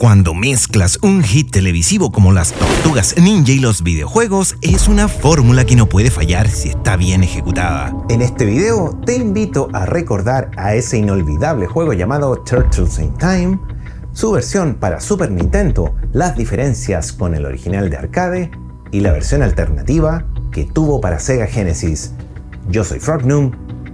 Cuando mezclas un hit televisivo como Las Tortugas Ninja y los videojuegos, es una fórmula que no puede fallar si está bien ejecutada. En este video te invito a recordar a ese inolvidable juego llamado Turtles in Time, su versión para Super Nintendo, las diferencias con el original de arcade y la versión alternativa que tuvo para Sega Genesis. Yo soy Frognum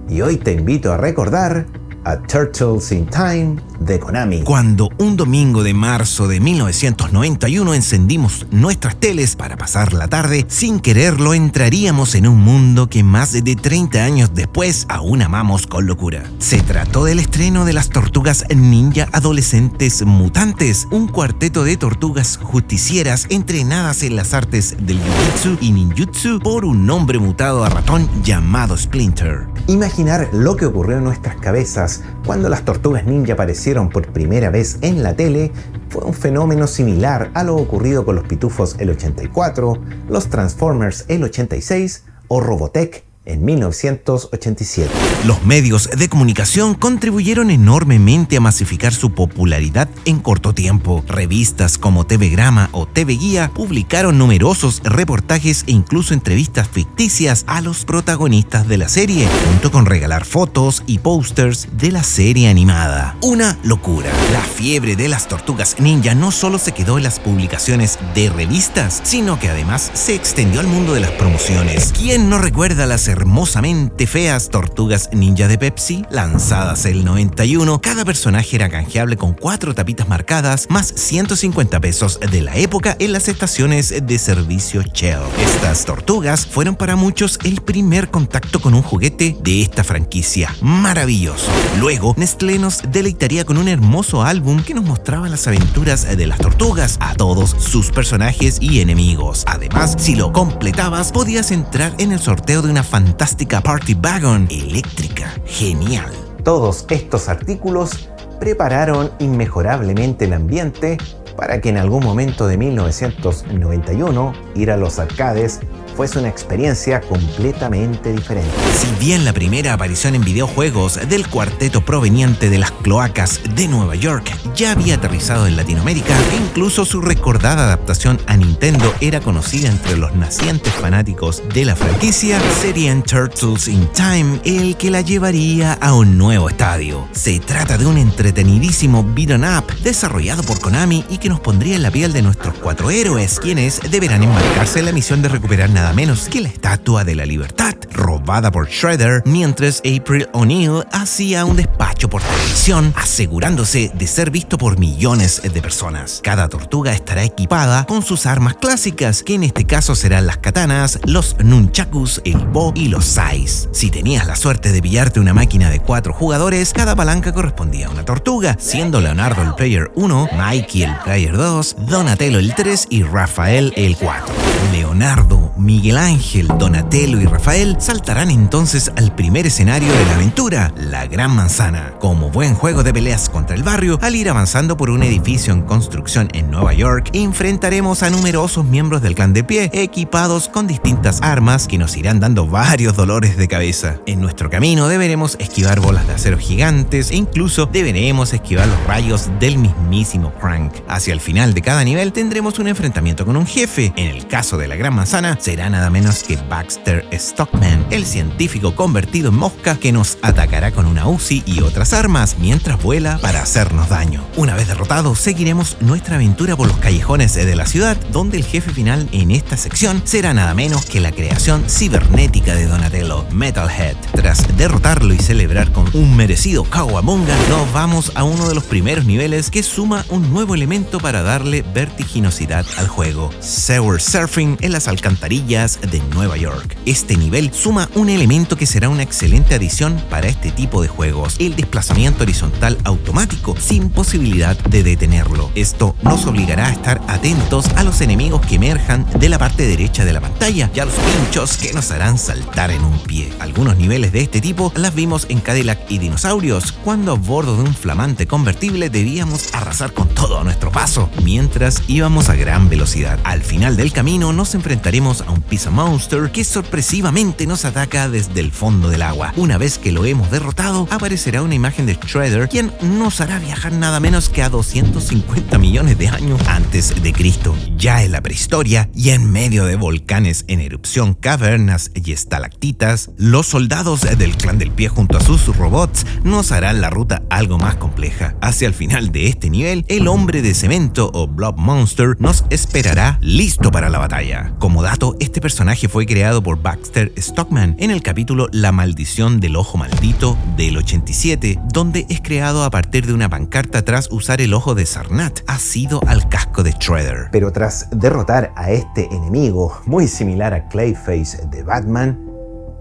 y hoy te invito a recordar a Turtles in Time de Konami. Cuando un domingo de marzo de 1991 encendimos nuestras teles para pasar la tarde, sin quererlo entraríamos en un mundo que más de 30 años después aún amamos con locura. Se trató del estreno de Las Tortugas Ninja Adolescentes Mutantes, un cuarteto de tortugas justicieras entrenadas en las artes del Jiu-Jitsu y Ninjutsu por un hombre mutado a ratón llamado Splinter. Imaginar lo que ocurrió en nuestras cabezas cuando las Tortugas Ninja aparecieron por primera vez en la tele fue un fenómeno similar a lo ocurrido con los Pitufos el 84, los Transformers el 86 o Robotech en 1987. Los medios de comunicación contribuyeron enormemente a masificar su popularidad en corto tiempo. Revistas como TV Grama o TV Guía publicaron numerosos reportajes e incluso entrevistas ficticias a los protagonistas de la serie, junto con regalar fotos y pósters de la serie animada. Una locura. La fiebre de las Tortugas Ninja no solo se quedó en las publicaciones de revistas, sino que además se extendió al mundo de las promociones. ¿Quién no recuerda las hermosamente feas Tortugas Ninja de Pepsi? Lanzadas el 91, cada personaje era canjeable con 4 tapitas marcadas más 150 pesos de la época en las estaciones de servicio Shell. Estas tortugas fueron para muchos el primer contacto con un juguete de esta franquicia. Maravilloso. Luego, Nestlé nos deleitaría con un hermoso álbum que nos mostraba las aventuras de las tortugas, a todos sus personajes y enemigos. Además, si lo completabas, podías entrar en el sorteo de una fantástica Party Wagon eléctrica. Genial. Todos estos artículos prepararon inmejorablemente el ambiente para que en algún momento de 1991 ir a los arcades fuese una experiencia completamente diferente. Si bien la primera aparición en videojuegos del cuarteto proveniente de las cloacas de Nueva York ya había aterrizado en Latinoamérica, e incluso su recordada adaptación a Nintendo era conocida entre los nacientes fanáticos de la franquicia, serían Turtles in Time el que la llevaría a un nuevo estadio. Se trata de un entretenidísimo beat'em up desarrollado por Konami y que nos pondría en la piel de nuestros 4 héroes, quienes deberán embarcarse en la misión de recuperar nada menos que la Estatua de la Libertad, robada por Shredder, mientras April O'Neil hacía un despacho por televisión, asegurándose de ser visto por millones de personas. Cada tortuga estará equipada con sus armas clásicas, que en este caso serán las katanas, los nunchakus, el bo y los sais. Si tenías la suerte de pillarte una máquina de 4 jugadores, cada palanca correspondía a una tortuga, siendo Leonardo el Player 1, Mikey el Player 2, Donatello el 3 y Rafael el 4. Leonardo, Miguel Ángel, Donatello y Rafael saltarán entonces al primer escenario de la aventura, la Gran Manzana. Como buen juego de peleas contra el barrio, al ir avanzando por un edificio en construcción en Nueva York, enfrentaremos a numerosos miembros del clan de pie, equipados con distintas armas que nos irán dando varios dolores de cabeza. En nuestro camino deberemos esquivar bolas de acero gigantes e incluso deberemos esquivar los rayos del mismísimo Krang. Hacia el final de cada nivel tendremos un enfrentamiento con un jefe. En el caso de la Gran Manzana, será nada menos que Baxter Stockman, el científico convertido en mosca que nos atacará con una Uzi y otras armas mientras vuela para hacernos daño. Una vez derrotados, seguiremos nuestra aventura por los callejones de la ciudad, donde el jefe final en esta sección será nada menos que la creación cibernética de Donatello, Metalhead. Tras derrotarlo y celebrar con un merecido Kawabunga, nos vamos a uno de los primeros niveles que suma un nuevo elemento para darle vertiginosidad al juego: Sewer Surfing en las alcantarillas de Nueva York. Este nivel suma un elemento que será una excelente adición para este tipo de juegos: el desplazamiento horizontal automático sin posibilidad de detenerlo. Esto nos obligará a estar atentos a los enemigos que emerjan de la parte derecha de la pantalla y a los pinchos que nos harán saltar en un pie. Algunos niveles de este tipo las vimos en Cadillac y Dinosaurios, cuando a bordo de un flamante convertible debíamos arrasar con todo a nuestro paso mientras íbamos a gran velocidad. Al final del camino nos enfrentaremos a un Pizza Monster que sorpresivamente nos ataca desde el fondo del agua. Una vez que lo hemos derrotado, aparecerá una imagen de Shredder, quien nos hará viajar nada menos que a 250 millones de años antes de Cristo, ya en la prehistoria y en medio de volcanes en erupción, cavernas y estalactitas. Los soldados del Clan del Pie junto a sus robots nos harán la ruta algo más compleja. Hacia el final de este nivel, el hombre de cemento o Blob Monster nos esperará listo para la batalla. Como dato, este personaje fue creado por Baxter Stockman en el capítulo La maldición del ojo maldito del 87, donde es creado a partir de una pancarta tras usar el ojo de Sarnath asido al casco de Shredder. Pero tras derrotar a este enemigo, muy similar a Clayface de Batman,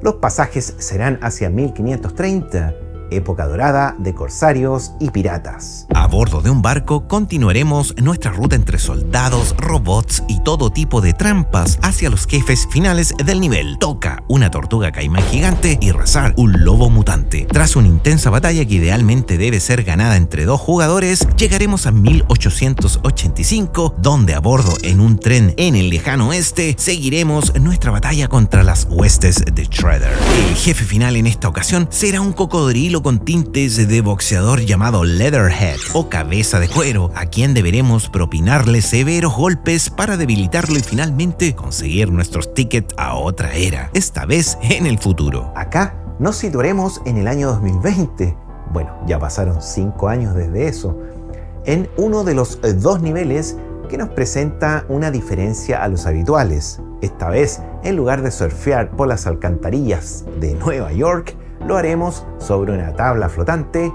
los pasajes serán hacia 1530, época dorada de corsarios y piratas. A bordo de un barco continuaremos nuestra ruta entre soldados, robots y todo tipo de trampas hacia los jefes finales del nivel. Toca una tortuga caimán gigante y Razar, un lobo mutante. Tras una intensa batalla que idealmente debe ser ganada entre dos jugadores, llegaremos a 1885, donde a bordo en un tren en el lejano oeste seguiremos nuestra batalla contra las huestes de Shredder. El jefe final en esta ocasión será un cocodrilo con tintes de boxeador llamado Leatherhead o cabeza de cuero, a quien deberemos propinarle severos golpes para debilitarlo y finalmente conseguir nuestros tickets a otra era, esta vez en el futuro. Acá nos situaremos en el año 2020, bueno, ya pasaron 5 años desde eso, en uno de los dos niveles que nos presenta una diferencia a los habituales. Esta vez, en lugar de surfear por las alcantarillas de Nueva York, lo haremos sobre una tabla flotante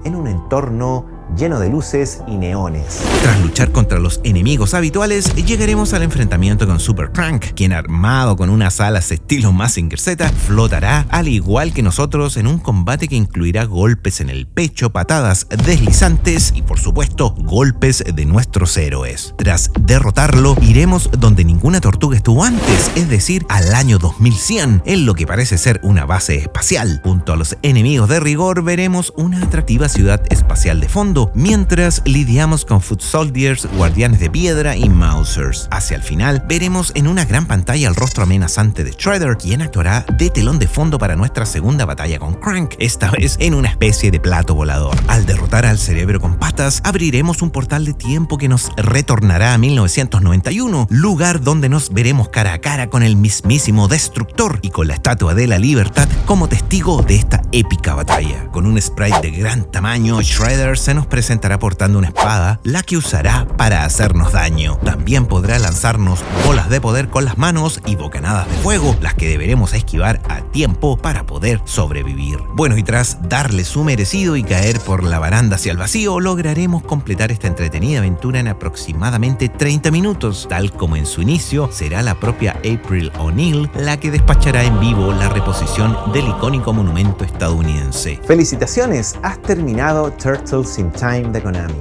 en un entorno lleno de luces y neones. Tras luchar contra los enemigos habituales, llegaremos al enfrentamiento con Super Crank, quien armado con unas alas estilo Mazinger Z, flotará al igual que nosotros en un combate que incluirá golpes en el pecho, patadas deslizantes y por supuesto golpes de nuestros héroes. Tras derrotarlo, iremos donde ninguna tortuga estuvo antes, es decir, al año 2100, en lo que parece ser una base espacial. Junto a los enemigos de rigor, veremos una atractiva ciudad espacial de fondo, mientras lidiamos con Foot Soldiers, guardianes de piedra y Mousers. Hacia el final, veremos en una gran pantalla el rostro amenazante de Shredder, quien actuará de telón de fondo para nuestra segunda batalla con Crank, esta vez en una especie de plato volador. Al derrotar al cerebro con patas, abriremos un portal de tiempo que nos retornará a 1991, lugar donde nos veremos cara a cara con el mismísimo Destructor y con la Estatua de la Libertad como testigo de esta épica batalla. Con un sprite de gran tamaño, Shredder se nos presentará portando una espada, la que usará para hacernos daño. También podrá lanzarnos bolas de poder con las manos y bocanadas de fuego, las que deberemos esquivar a tiempo para poder sobrevivir. Bueno, y tras darle su merecido y caer por la baranda hacia el vacío, lograremos completar esta entretenida aventura en aproximadamente 30 minutos. Tal como en su inicio, será la propia April O'Neil la que despachará en vivo la reposición del icónico monumento estadounidense. ¡Felicitaciones! Has terminado Turtles in Time de Konami.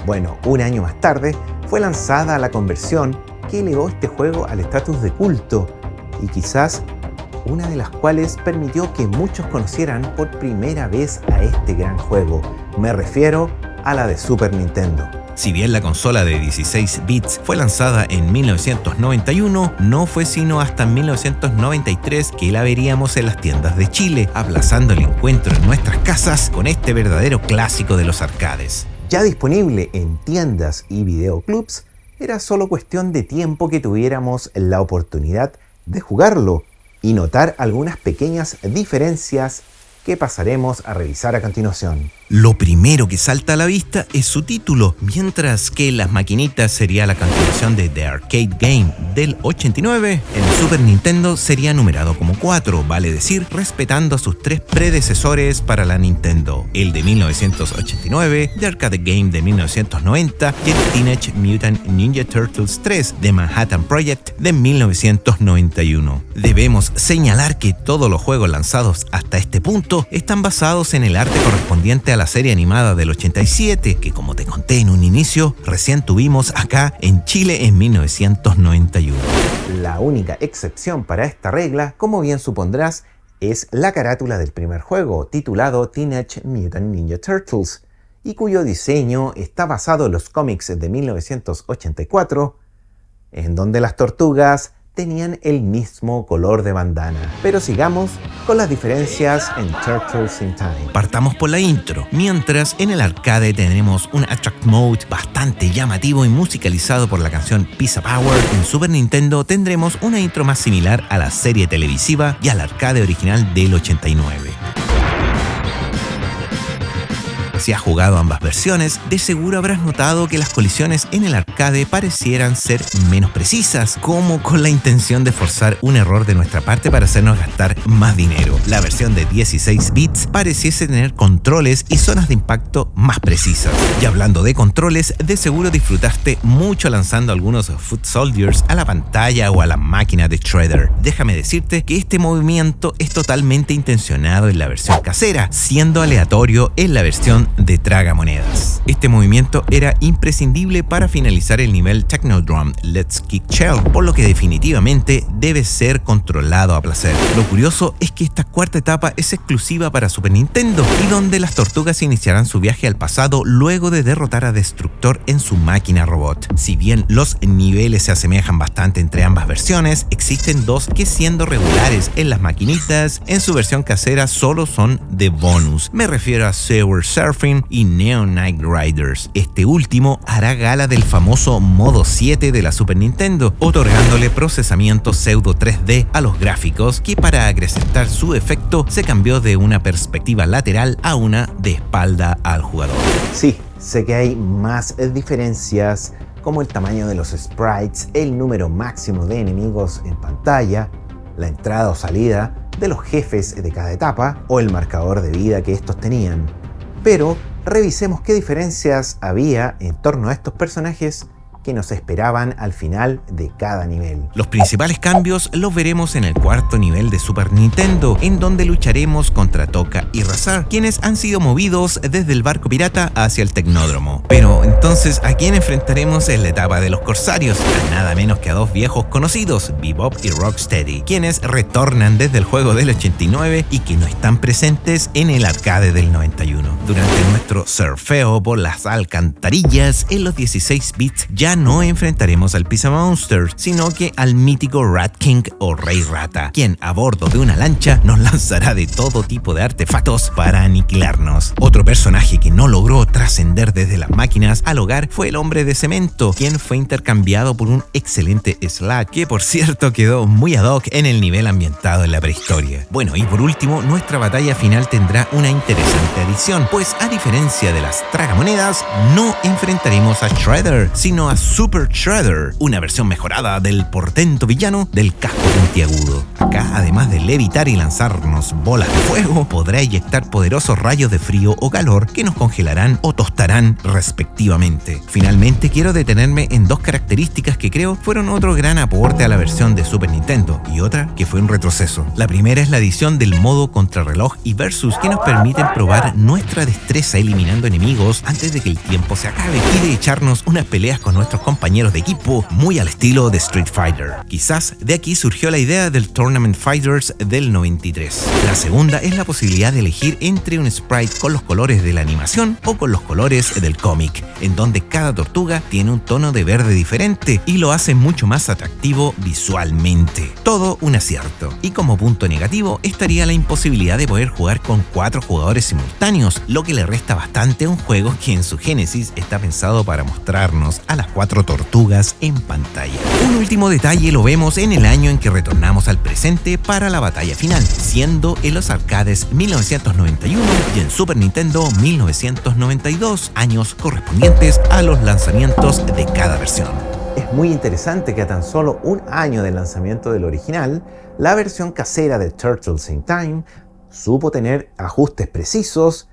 Bueno, un año más tarde fue lanzada la conversión que elevó este juego al estatus de culto y quizás una de las cuales permitió que muchos conocieran por primera vez a este gran juego. Me refiero a la de Super Nintendo. Si bien la consola de 16 bits fue lanzada en 1991, no fue sino hasta 1993 que la veríamos en las tiendas de Chile, aplazando el encuentro en nuestras casas con este verdadero clásico de los arcades. Ya disponible en tiendas y videoclubs, era solo cuestión de tiempo que tuviéramos la oportunidad de jugarlo y notar algunas pequeñas diferencias que pasaremos a revisar a continuación. Lo primero que salta a la vista es su título, mientras que en las maquinitas sería la continuación de The Arcade Game del 89, el Super Nintendo sería numerado como 4, vale decir, respetando a sus 3 predecesores para la Nintendo, el de 1989, The Arcade Game de 1990 y el Teenage Mutant Ninja Turtles 3 de Manhattan Project de 1991. Debemos señalar que todos los juegos lanzados hasta este punto están basados en el arte correspondiente a la serie animada del 87, que como te conté en un inicio, recién tuvimos acá en Chile en 1991. La única excepción para esta regla, como bien supondrás, es la carátula del primer juego, titulado Teenage Mutant Ninja Turtles, y cuyo diseño está basado en los cómics de 1984, en donde las tortugas tenían el mismo color de bandana. Pero sigamos con las diferencias en Turtles in Time. Partamos por la intro. Mientras en el arcade tendremos un Attract Mode bastante llamativo y musicalizado por la canción Pizza Power, en Super Nintendo tendremos una intro más similar a la serie televisiva y al arcade original del 89. Si has jugado ambas versiones, de seguro habrás notado que las colisiones en el arcade parecieran ser menos precisas, como con la intención de forzar un error de nuestra parte para hacernos gastar más dinero. La versión de 16 bits pareciese tener controles y zonas de impacto más precisas. Y hablando de controles, de seguro disfrutaste mucho lanzando algunos Foot Soldiers a la pantalla o a la máquina de Shredder. Déjame decirte que este movimiento es totalmente intencionado en la versión casera, siendo aleatorio en la versión de tragamonedas. Este movimiento era imprescindible para finalizar el nivel Technodrome Let's Kick Shell, por lo que definitivamente debe ser controlado a placer. Lo curioso es que esta cuarta etapa es exclusiva para Super Nintendo y donde las tortugas iniciarán su viaje al pasado luego de derrotar a Destructor en su máquina robot. Si bien los niveles se asemejan bastante entre ambas versiones, existen dos que, siendo regulares en las maquinitas, en su versión casera solo son de bonus. Me refiero a Sewer Surfing y Neon Knight Riders. Este último hará gala del famoso modo 7 de la Super Nintendo, otorgándole procesamiento pseudo 3D a los gráficos, que para acrecentar su efecto se cambió de una perspectiva lateral a una de espalda al jugador. Sí, sé que hay más diferencias, como el tamaño de los sprites, el número máximo de enemigos en pantalla, la entrada o salida de los jefes de cada etapa o el marcador de vida que estos tenían. Pero revisemos qué diferencias había en torno a estos personajes que nos esperaban al final de cada nivel. Los principales cambios los veremos en el cuarto nivel de Super Nintendo, en donde lucharemos contra Tokka y Rahzar, quienes han sido movidos desde el barco pirata hacia el Tecnódromo. Pero entonces, ¿a quién enfrentaremos en la etapa de los corsarios? A nada menos que a dos viejos conocidos, Bebop y Rocksteady, quienes retornan desde el juego del 89 y que no están presentes en el arcade del 91. Durante nuestro surfeo por las alcantarillas en los 16 bits ya no enfrentaremos al Pizza Monster, sino que al mítico Rat King o Rey Rata, quien a bordo de una lancha nos lanzará de todo tipo de artefactos para aniquilarnos. Otro personaje que no logró trascender desde las máquinas al hogar fue el Hombre de Cemento, quien fue intercambiado por un excelente Slag, que por cierto quedó muy ad hoc en el nivel ambientado en la prehistoria. Bueno, y por último, nuestra batalla final tendrá una interesante adición, pues a diferencia de las tragamonedas, no enfrentaremos a Shredder, sino a Super Shredder, una versión mejorada del portento villano del casco puntiagudo. Acá, además de levitar y lanzarnos bolas de fuego, podrá eyectar poderosos rayos de frío o calor que nos congelarán o tostarán respectivamente. Finalmente, quiero detenerme en dos características que creo fueron otro gran aporte a la versión de Super Nintendo y otra que fue un retroceso. La primera es la adición del modo contrarreloj y versus, que nos permiten probar nuestra destreza eliminando enemigos antes de que el tiempo se acabe y de echarnos unas peleas con nuestros compañeros de equipo muy al estilo de Street Fighter. Quizás de aquí surgió la idea del Tournament Fighters del 93. La segunda es la posibilidad de elegir entre un sprite con los colores de la animación o con los colores del cómic, en donde cada tortuga tiene un tono de verde diferente y lo hace mucho más atractivo visualmente. Todo un acierto. Y como punto negativo estaría la imposibilidad de poder jugar con 4 jugadores simultáneos, lo que le resta bastante a un juego que en su génesis está pensado para mostrarnos a las 4 tortugas en pantalla. Un último detalle lo vemos en el año en que retornamos al presente para la batalla final, siendo en los arcades 1991 y en Super Nintendo 1992, años correspondientes a los lanzamientos de cada versión. Es muy interesante que a tan solo un año del lanzamiento del original, la versión casera de Turtles in Time supo tener ajustes precisos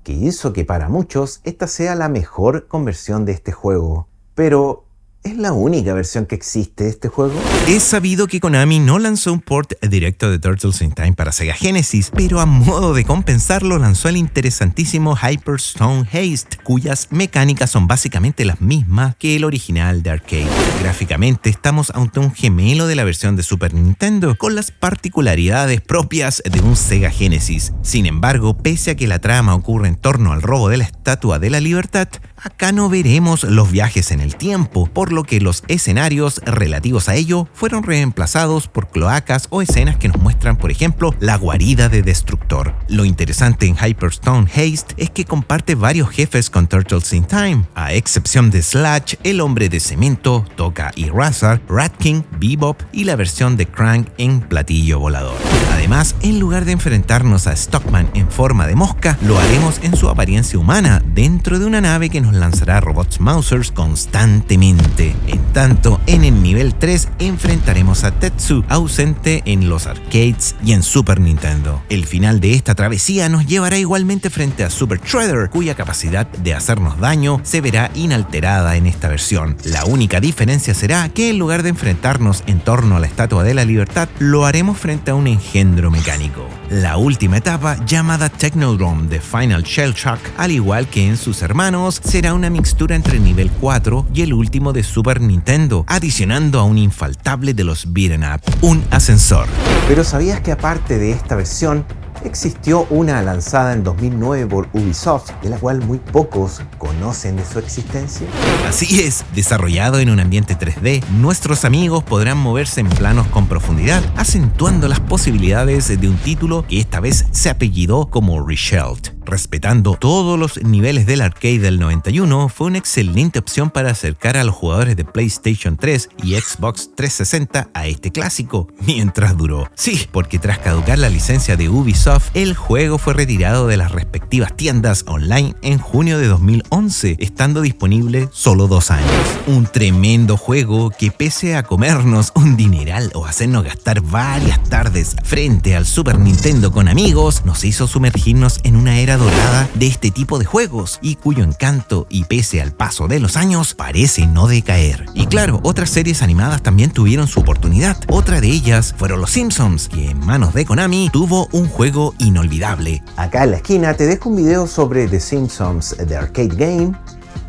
que hizo que para muchos esta sea la mejor conversión de este juego. Pero, ¿es la única versión que existe de este juego? Es sabido que Konami no lanzó un port directo de Turtles in Time para Sega Genesis, pero a modo de compensarlo lanzó el interesantísimo Hyperstone Haste, cuyas mecánicas son básicamente las mismas que el original de arcade. Gráficamente estamos ante un gemelo de la versión de Super Nintendo, con las particularidades propias de un Sega Genesis. Sin embargo, pese a que la trama ocurre en torno al robo de la Estatua de la Libertad, Acá no veremos los viajes en el tiempo, por lo que los escenarios relativos a ello fueron reemplazados por cloacas o escenas que nos muestran, por ejemplo, la guarida de Destructor. Lo interesante en Hyperstone Haste es que comparte varios jefes con Turtles in Time, a excepción de Slash, el hombre de cemento, Tokka y Razar, Rat King, Bebop y la versión de Krang en platillo volador. Además, en lugar de enfrentarnos a Stockman en forma de mosca, lo haremos en su apariencia humana, dentro de una nave que nos lanzará robots Mousers constantemente. En tanto, en el nivel 3 enfrentaremos a Tetsu, ausente en los arcades y en Super Nintendo. El final de esta travesía nos llevará igualmente frente a Super Shredder, cuya capacidad de hacernos daño se verá inalterada en esta versión. La única diferencia será que en lugar de enfrentarnos en torno a la Estatua de la Libertad, lo haremos frente a un engendro mecánico. La última etapa, llamada Technodrome de Final Shell Shock, al igual que en sus hermanos, será una mixtura entre el nivel 4 y el último de Super Nintendo, adicionando a un infaltable de los beat'em up, un ascensor. Pero ¿sabías que aparte de esta versión, existió una lanzada en 2009 por Ubisoft, de la cual muy pocos conocen de su existencia? Así es, desarrollado en un ambiente 3D, nuestros amigos podrán moverse en planos con profundidad, acentuando las posibilidades de un título que esta vez se apellidó como Reshelled. Respetando todos los niveles del arcade del 91, fue una excelente opción para acercar a los jugadores de PlayStation 3 y Xbox 360 a este clásico, mientras duró. Sí, porque tras caducar la licencia de Ubisoft, el juego fue retirado de las respectivas tiendas online en junio de 2011, estando disponible solo 2 años. Un tremendo juego que, pese a comernos un dineral o hacernos gastar varias tardes frente al Super Nintendo con amigos, nos hizo sumergirnos en una era dorada de este tipo de juegos y cuyo encanto, y pese al paso de los años, parece no decaer. Y claro, otras series animadas también tuvieron su oportunidad. Otra de ellas fueron Los Simpsons, que en manos de Konami tuvo un juego inolvidable. Acá en la esquina te dejo un video sobre The Simpsons The Arcade Game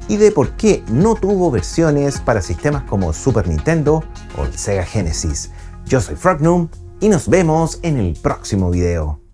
y de por qué no tuvo versiones para sistemas como Super Nintendo o el Sega Genesis. Yo soy Frognum y nos vemos en el próximo video.